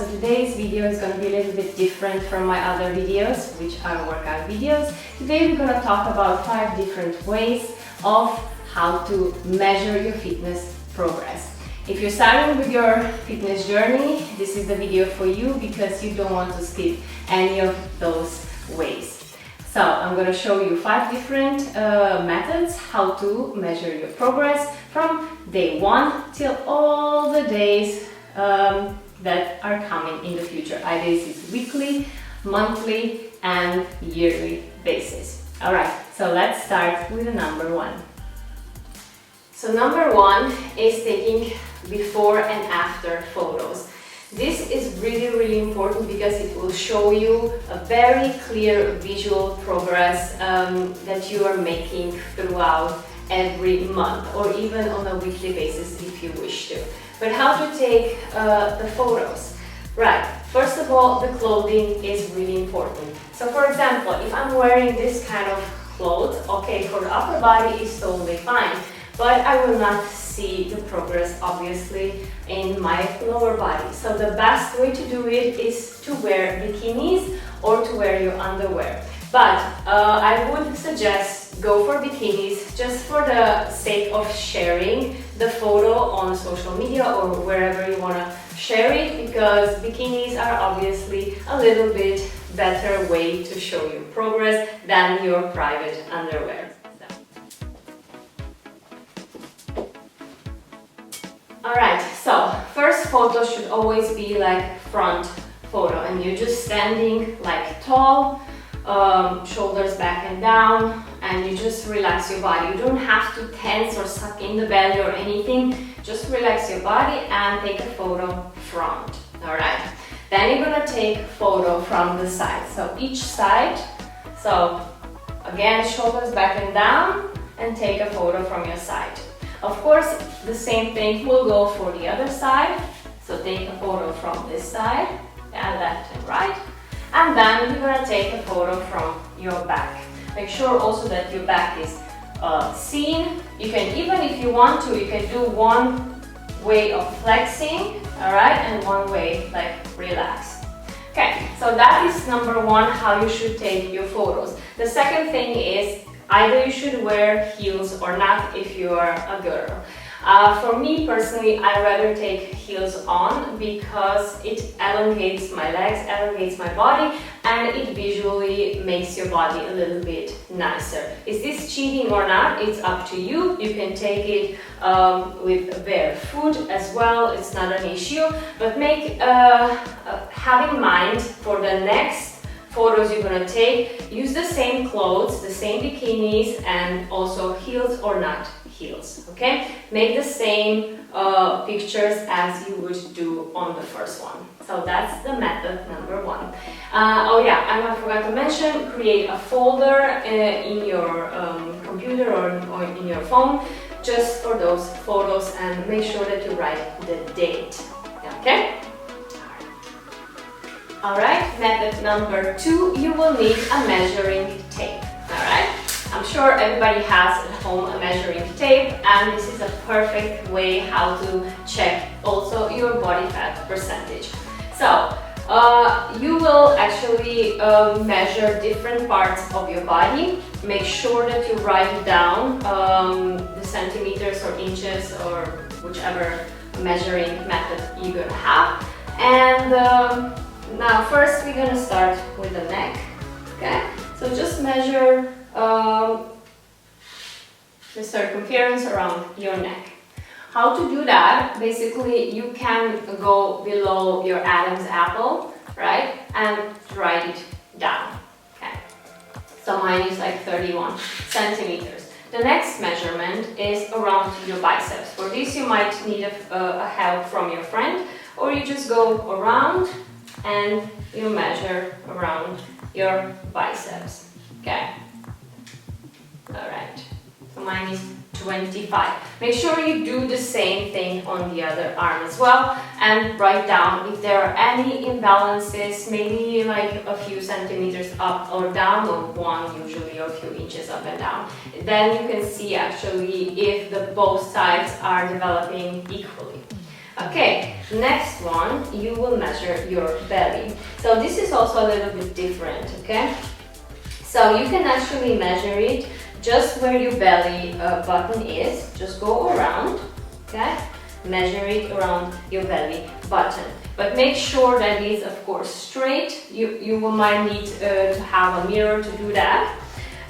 So today's video is going to be a little bit different from my other videos, which are workout videos. Today we're going to talk about 5 different ways of how to measure your fitness progress. If you're starting with your fitness journey, this is the video for you because you don't want to skip any of those ways. So I'm going to show you 5 different methods how to measure your progress from day 1 till all the days that are coming in the future. Either this is weekly, monthly and yearly basis. Alright, so let's start with the number 1. So number 1 is taking before and after photos. This is really important because it will show you a very clear visual progress that you are making throughout every month or even on a weekly basis if you wish to. But how to take the photos? Right, first of all, the clothing is really important. So for example, if I'm wearing this kind of clothes, okay, for the upper body is totally fine, but I will not see the progress obviously in my lower body. So the best way to do it is to wear bikinis or to wear your underwear. But I would suggest go for bikinis just for the sake of sharing the photo on social media or wherever you want to share it, because bikinis are obviously a little bit better way to show your progress than your private underwear. Alright, so first photo should always be like front photo and you're just standing like tall, shoulders back and down, and you just relax your body. You don't have to tense or suck in the belly or anything, just relax your body and take a photo front. Alright, then you're gonna take photo from the side, so each side. So again, shoulders back and down and take a photo from your side. Of course, the same thing will go for the other side. So take a photo from this side, and left and right. And then you're gonna take a photo from your back. Make sure also that your back is seen. You can, even if you want to, you can do one way of flexing, all right, and one way like relax. Okay, so that is number 1, how you should take your photos. The second thing is either you should wear heels or not if you are a girl. For me personally, I rather take heels on because it elongates my legs, elongates my body, and it visually makes your body a little bit nicer. Is this cheating or not? It's up to you. You can take it with barefoot as well. It's not an issue, but have in mind for the next photos you're gonna take, use the same clothes, the same bikinis, and also heels or not heels, okay? Make the same pictures as you would do on the first one. So that's the method number 1. Oh yeah, I forgot to mention, create a folder in your computer or in your phone just for those photos and make sure that you write the date, okay? Alright, method number 2, you will need a measuring tape. Alright, I'm sure everybody has at home a measuring tape, and this is a perfect way how to check also your body fat percentage. So, you will actually measure different parts of your body. Make sure that you write down the centimeters or inches or whichever measuring method you're gonna have. And now first we're gonna start with the neck, okay? So just measure the circumference around your neck. How to do that? Basically, you can go below your Adam's apple, right? And write it down, okay? So mine is like 31 centimeters. The next measurement is around your biceps. For this you might need a help from your friend, or you just go around and you measure around your biceps, okay? Alright, so mine is 25. Make sure you do the same thing on the other arm as well and write down if there are any imbalances, maybe like a few centimeters up or down, or one usually, or a few inches up and down. Then you can see actually if both sides are developing equally. Okay, next one, you will measure your belly. So this is also a little bit different, okay? So you can actually measure it just where your belly button is. Just go around, okay? Measure it around your belly button. But make sure that it is, of course, straight. You might need to have a mirror to do that.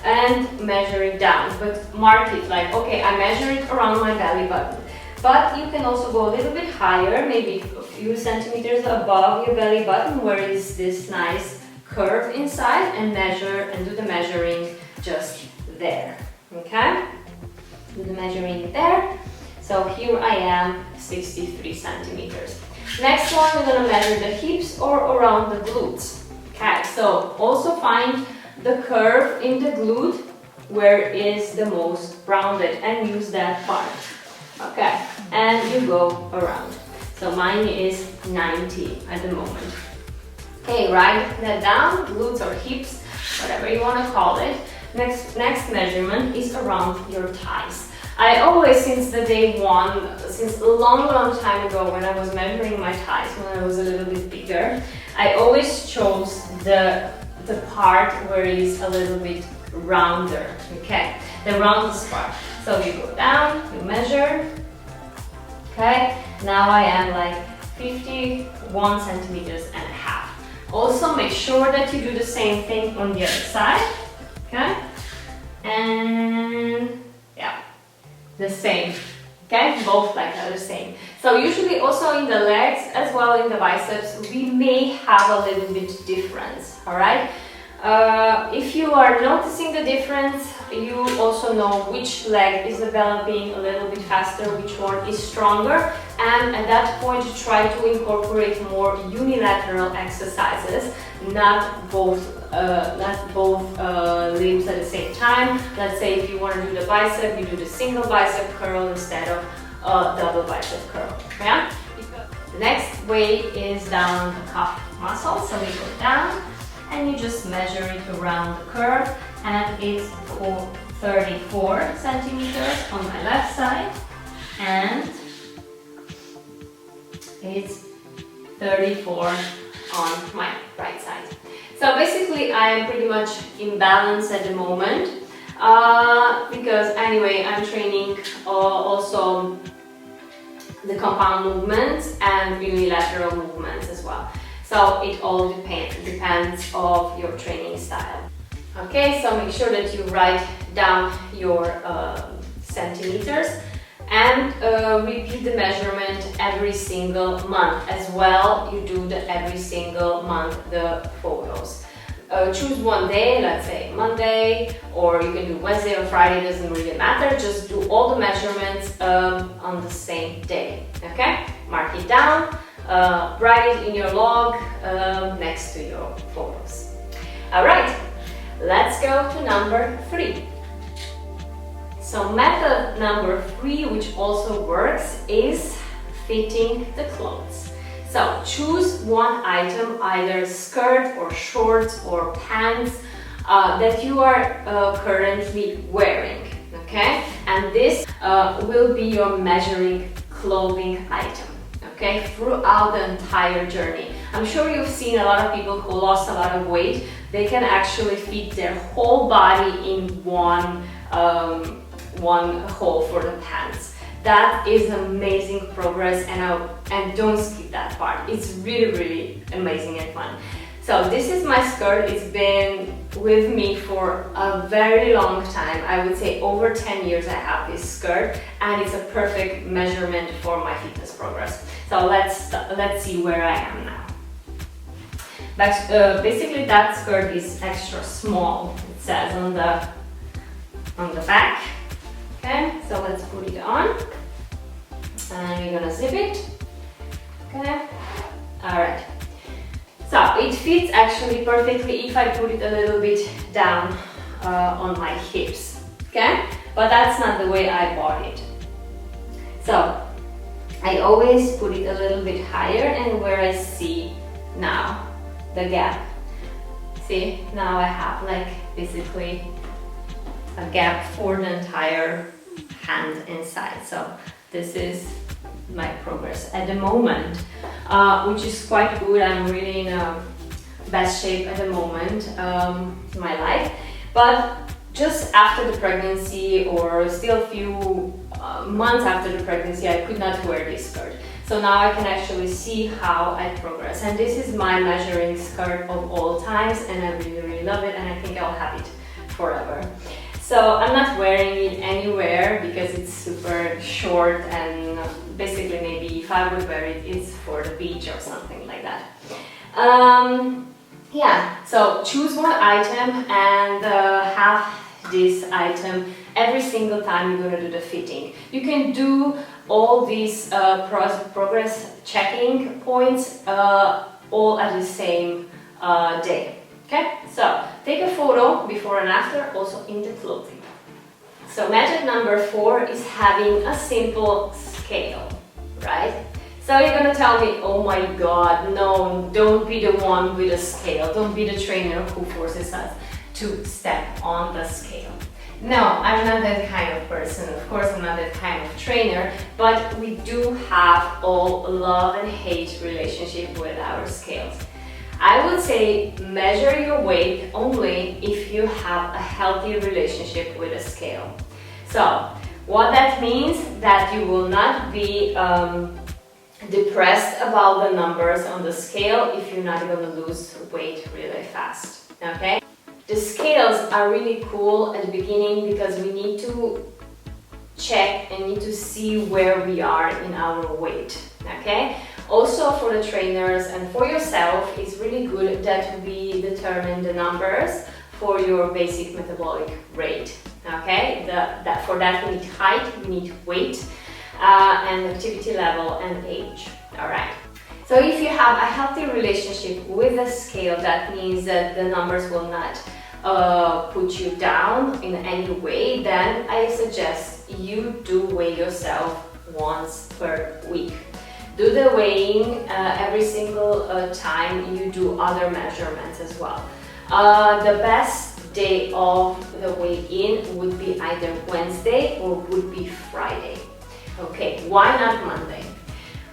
And measure it down. But mark it like, okay, I measure it around my belly button. But you can also go a little bit higher, maybe a few centimeters above your belly button, where is this nice curve inside, and measure and do the measuring just there. Okay? Do the measuring there. So here I am, 63 centimeters. Next one, we're gonna measure the hips or around the glutes. Okay, so also find the curve in the glute where is the most rounded and use that part. Okay, and you go around. So mine is 90 at the moment. Okay, write that down, glutes or hips, whatever you want to call it. Next measurement is around your thighs. I always, since the day one, since a long time ago when I was measuring my thighs, when I was a little bit bigger, I always chose the part where it is a little bit rounder, okay? The roundest part. So you go down, you measure, okay? Now I am like 51 centimeters and a half. Also make sure that you do the same thing on the other side, okay? And yeah, the same, okay? Both like that, the same. So usually also in the legs as well in the biceps, we may have a little bit difference, all right? If you are noticing the difference, you also know which leg is developing a little bit faster, which one is stronger, and at that point try to incorporate more unilateral exercises, not both limbs at the same time. Let's say if you want to do the bicep, you do the single bicep curl instead of double bicep curl. Yeah. The next weight is down the calf muscle, so we go down and you just measure it around the curve, and it's 34 centimeters on my left side, and it's 34 on my right side. So basically I am pretty much in balance at the moment, because anyway I'm training also the compound movements and unilateral movements as well. So it all depends of your training style. Okay, so make sure that you write down your centimeters and repeat the measurement every single month. As well, you do every single month the photos. Choose one day, let's say Monday, or you can do Wednesday or Friday, doesn't really matter. Just do all the measurements on the same day, okay? Mark it down, write it in your log next to your photos. All right, let's go to number 3. So method number 3, which also works, is fitting the clothes. So choose one item, either skirt or shorts or pants that you are currently wearing, okay? And this will be your measuring clothing item, okay, throughout the entire journey. I'm sure you've seen a lot of people who lost a lot of weight. They can actually fit their whole body in one hole for the pants. That is amazing progress, and don't skip that part. It's really, really amazing and fun. So this is my skirt. It's been with me for a very long time. I would say over 10 years I have this skirt, and it's a perfect measurement for my fitness progress. So let's see where I am now. But basically that skirt is extra small. It says on the back. Okay, so let's put it on, and we're gonna zip it. Okay, all right. So it fits actually perfectly if I put it a little bit down on my hips. Okay, but that's not the way I bought it. So I always put it a little bit higher, and where I see now the gap. See, now I have like basically a gap for the entire hand inside. So this is my progress at the moment, which is quite good. I'm really in a best shape at the moment in my life. But just after the pregnancy, or still a few months after the pregnancy, I could not wear this skirt. So now I can actually see how I progress. And this is my measuring skirt of all times, and I really, really love it, and I think I'll have it forever. So I'm not wearing it anywhere because it's super short, and basically maybe if I would wear it, it's for the beach or something like that. Yeah, so choose one item and have this item every single time you're going to do the fitting. You can do all these progress checking points all at the same day. Okay, so take a photo before and after, also in the clothing. So method number 4 is having a simple scale, right? So you're gonna tell me, oh my god, no, don't be the one with a scale, don't be the trainer who forces us to step on the scale. No, I'm not that kind of person. Of course, I'm not that kind of trainer, but we do have all love and hate relationship with our scales. I would say measure your weight only if you have a healthy relationship with a scale. So what that means, that you will not be depressed about the numbers on the scale if you're not going to lose weight really fast. Okay? The scales are really cool at the beginning because we need to check and need to see where we are in our weight. Okay? Also for the trainers and for yourself, it's really good that we determine the numbers for your basic metabolic rate. Okay? For that we need height, we need weight, and activity level and age. Alright. So if you have a healthy relationship with the scale, that means that the numbers will not put you down in any way, then I suggest you do weigh yourself once per week. Do the weighing every single time you do other measurements as well. The best day of the weigh-in would be either Wednesday or would be Friday. Okay, why not Monday?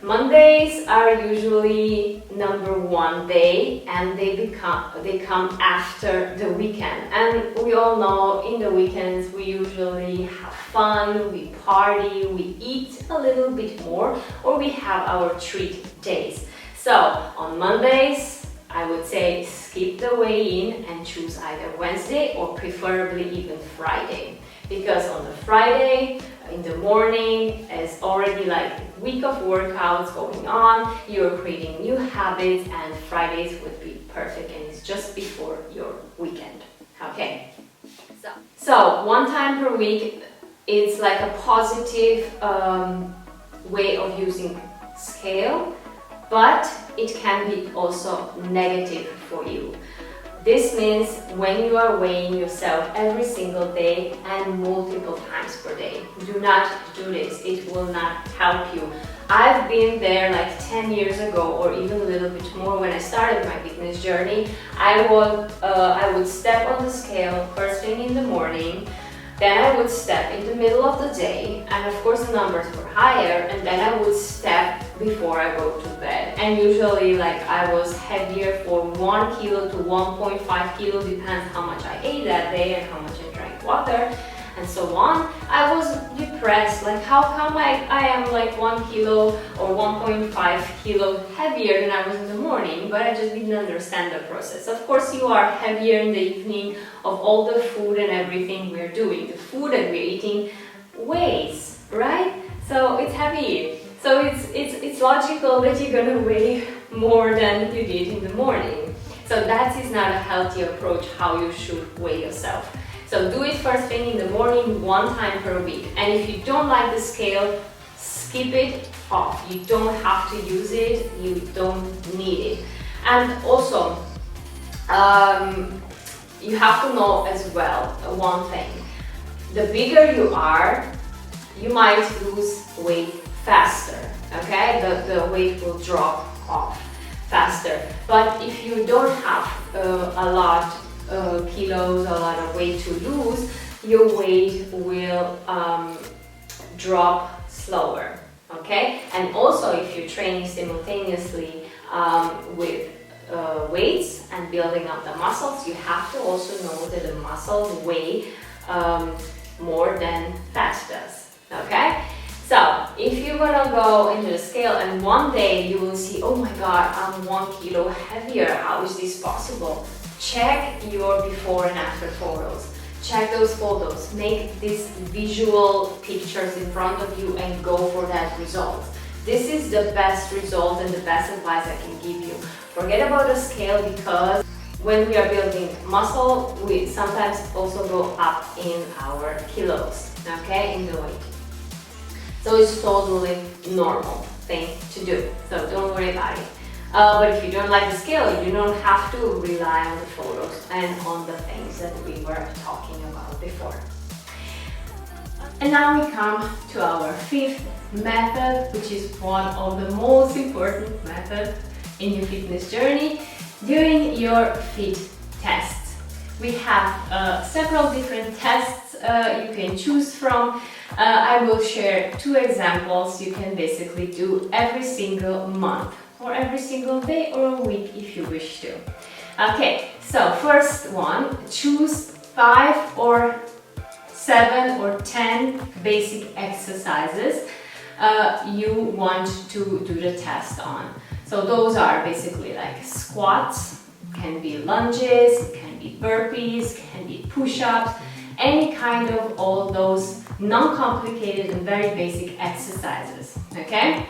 Mondays are usually number 1 day, and they come after the weekend. And we all know in the weekends we usually have fun, we party, we eat a little bit more, or we have our treat days. So on Mondays, I would say skip the weigh-in and choose either Wednesday or preferably even Friday. Because on the Friday, in the morning, it's already like a week of workouts going on, you're creating new habits, and Fridays would be perfect, and it's just before your weekend. Okay? So 1 time per week, it's like a positive way of using scale, but it can be also negative for you. This means when you are weighing yourself every single day and multiple times per day. Do not do this, it will not help you. I've been there like 10 years ago, or even a little bit more, when I started my fitness journey. I would step on the scale first thing in the morning, then I would step in the middle of the day, and of course the numbers were higher, and then I would step before I go to bed. And usually like I was heavier for 1 kilo to 1.5 kilo, depends how much I ate that day and how much I drank water and so on. I was depressed, like how come I am like 1 kilo or 1.5 kilo heavier than I was in the morning, but I just didn't understand the process. Of course you are heavier in the evening of all the food and everything we're doing. The food that we're eating weighs, right? So it's heavy. So it's logical that you're gonna weigh more than you did in the morning. So that is not a healthy approach how you should weigh yourself. So do it first thing in the morning, 1 time per week. And if you don't like the scale, skip it off. You don't have to use it, you don't need it. And also, you have to know as well one thing. The bigger you are, you might lose weight faster, okay? The weight will drop off faster. But if you don't have a lot kilos, a lot of weight to lose, your weight will drop slower, okay? okay? And also if you're training simultaneously with weights and building up the muscles, you have to also know that the muscles weigh more than fat does, okay? So if you're gonna go into the scale and one day you will see, oh my god, I'm 1 kilo heavier, how is this possible? Check your before and after photos. Check those photos, make these visual pictures in front of you and go for that result. This is the best result and the best advice I can give you. Forget about the scale, because when we are building muscle, we sometimes also go up in our kilos, okay, in the weight. So it's totally normal thing to do, so don't worry about it. But if you don't like the scale, you don't have to rely on the photos and on the things that we were talking about before. And now we come to our fifth method, which is one of the most important methods in your fitness journey, during your fit tests. We have several different tests you can choose from. I will share 2 examples you can basically do every single month, or every single day or a week if you wish to. Okay, so first one, choose 5 or 7 or 10 basic exercises you want to do the test on. So those are basically like squats, can be lunges, can be burpees, can be push-ups, any kind of all those non-complicated and very basic exercises, okay?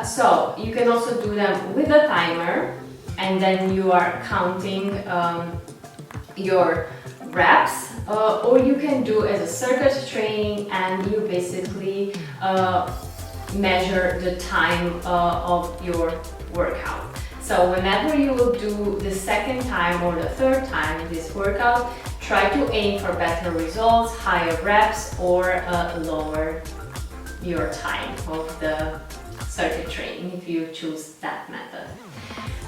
So you can also do them with a timer, and then you are counting your reps, or you can do as a circuit training and you basically measure the time of your workout. So whenever you will do the second time or the third time in this workout, try to aim for better results, higher reps, or lower your time of the circuit training if you choose that method.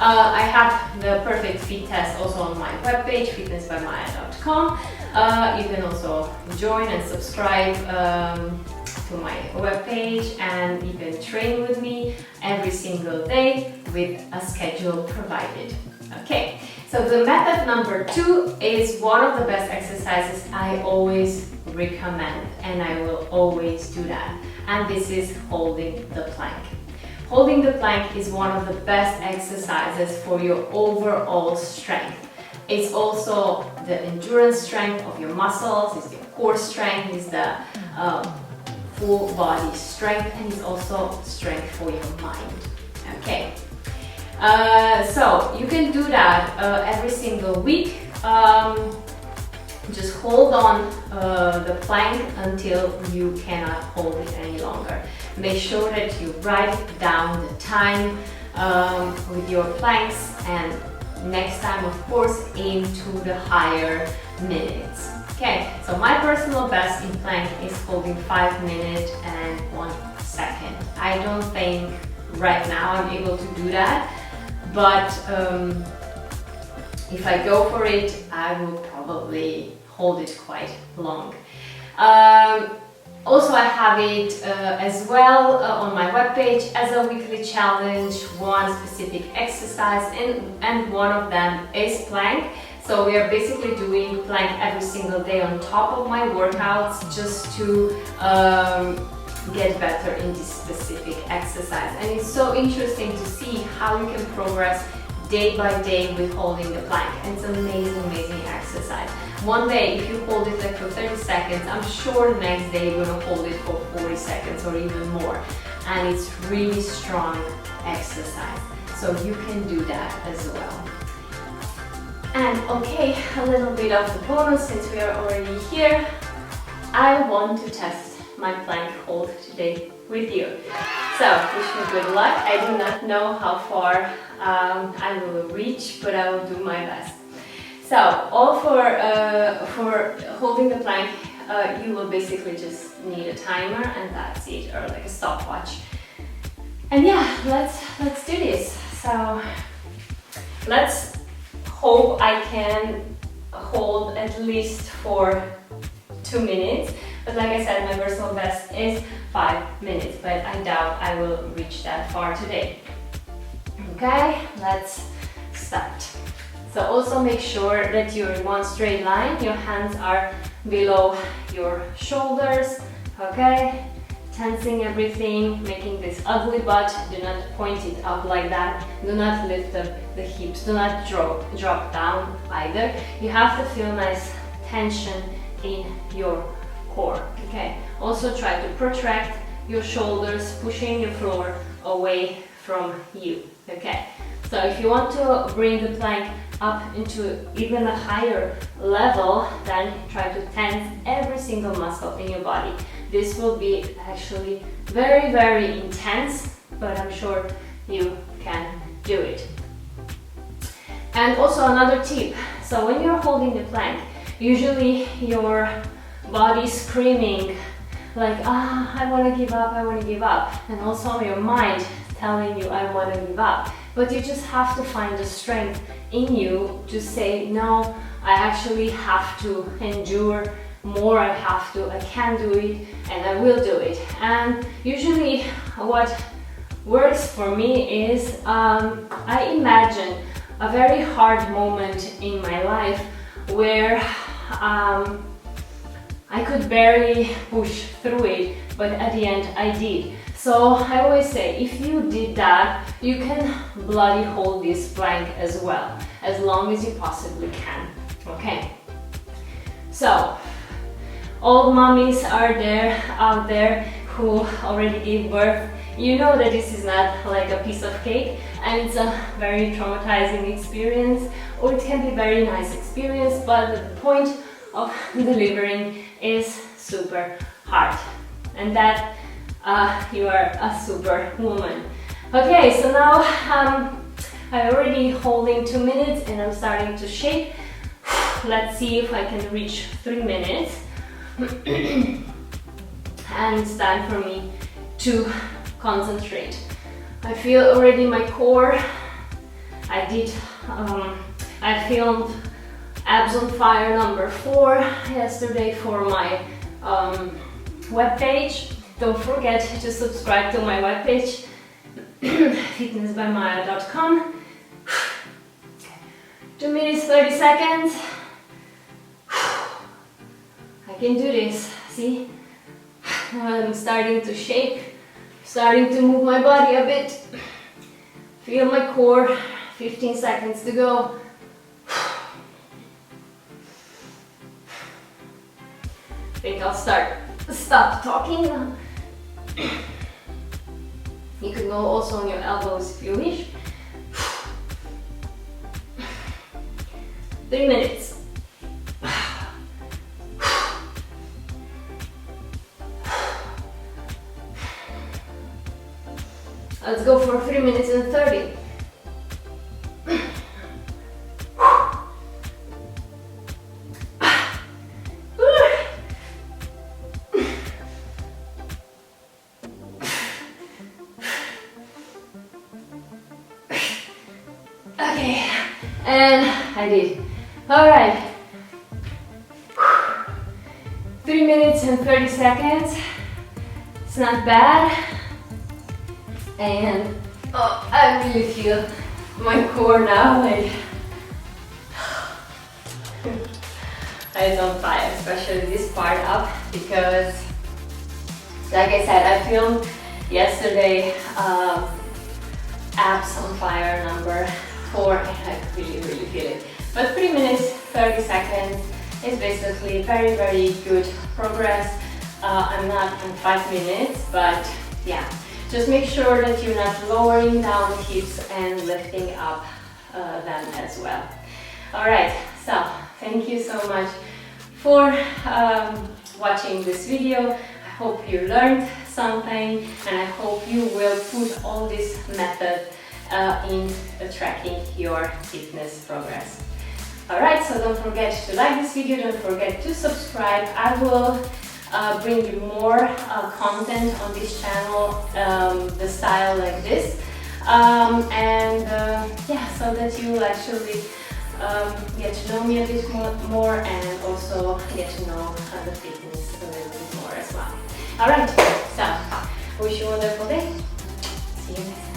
I have the perfect fit test also on my webpage, fitnessbymaya.com. You can also join and subscribe to my webpage, and you can train with me every single day with a schedule provided. Okay, so the method number 2 is one of the best exercises I always recommend, and I will always do that, and this is holding the plank. Holding the plank is one of the best exercises for your overall strength. It's also the endurance strength of your muscles, it's your core strength, it's the full body strength, and it's also strength for your mind. Okay, so you can do that every single week. Just hold on the plank until you cannot hold it any longer. Make sure that you write down the time with your planks, and next time, of course, aim to the higher minutes. Okay, so my personal best in plank is holding 5 minutes and 1 second. I don't think right now I'm able to do that, but if I go for it, I will probably hold it quite long. Also, I have it as well on my webpage as a weekly challenge, one specific exercise, and one of them is plank. So we are basically doing plank every single day on top of my workouts, just to get better in this specific exercise. And it's so interesting to see how you can progress day by day with holding the plank. And it's an amazing exercise. One day, if you hold it like for 30 seconds, I'm sure the next day you're gonna hold it for 40 seconds or even more. And it's really strong exercise. So you can do that as well. And okay, a little bit of the bonus since we are already here. I want to test my plank hold today with you. So wish me good luck. I do not know how far I will reach, but I will do my best. So all for holding the plank, you will basically just need a timer, and that's it, or like a stopwatch. And yeah, let's do this. So let's hope I can hold at least for 2 minutes. But like I said, my personal best is 5 minutes, but I doubt I will reach that far today. Okay, let's start. So also make sure that you're in one straight line, your hands are below your shoulders, okay? Tensing everything, making this ugly butt, do not point it up like that, do not lift up the hips, do not drop down either. You have to feel nice tension in your core, okay? Also try to protract your shoulders, pushing your floor away from you, okay? So if you want to bring the plank up into even a higher level, then try to tense every single muscle in your body. This will be actually very, very intense, but I'm sure you can do it. And also another tip, so when you're holding the plank, usually your body is screaming like, I want to give up, I want to give up. And also your mind telling you, I want to give up. But you just have to find the strength in you to say, no, I actually have to endure more, I can do it, and I will do it. And usually what works for me is I imagine a very hard moment in my life where I could barely push through it, but at the end I did. So I always say, if you did that, you can bloody hold this plank as well, as long as you possibly can, okay? So, all mommies are out there who already gave birth. You know that this is not like a piece of cake, and it's a very traumatizing experience, or it can be a very nice experience, but the point of delivering is super hard, and that you are a super woman. Okay, so now I'm already holding 2 minutes and I'm starting to shake. Let's see if I can reach 3 minutes. And it's time for me to concentrate. I feel already my core. I filmed Abs on Fire number 4 yesterday for my webpage. Don't forget to subscribe to my webpage, fitnessbymaya.com. 2 minutes, 30 seconds. I can do this, see? I'm starting to shake, starting to move my body a bit. Feel my core, 15 seconds to go. I think I'll stop talking now. You can go also on your elbows if you wish. 3 minutes. Let's go for 3 minutes and 30. Okay, and I did. All right. 3 minutes and 30 seconds. It's not bad. And I really feel my core now, like it's on fire, especially this part up, because like I said, I filmed yesterday Abs on Fire number 4 and I really feel it. But 3 minutes 30 seconds is basically very good progress. I'm not on 5 minutes, but yeah. Just make sure that you're not lowering down the hips and lifting up them as well. Alright, so thank you so much for watching this video. I hope you learned something and I hope you will put all this method in tracking your fitness progress. Alright, so don't forget to like this video, don't forget to subscribe. I will bring you more content on this channel, the style like this, yeah, so that you actually get to know me a bit more and also get to know the fitness a little bit more as well. Alright, so wish you a wonderful day. See you next time.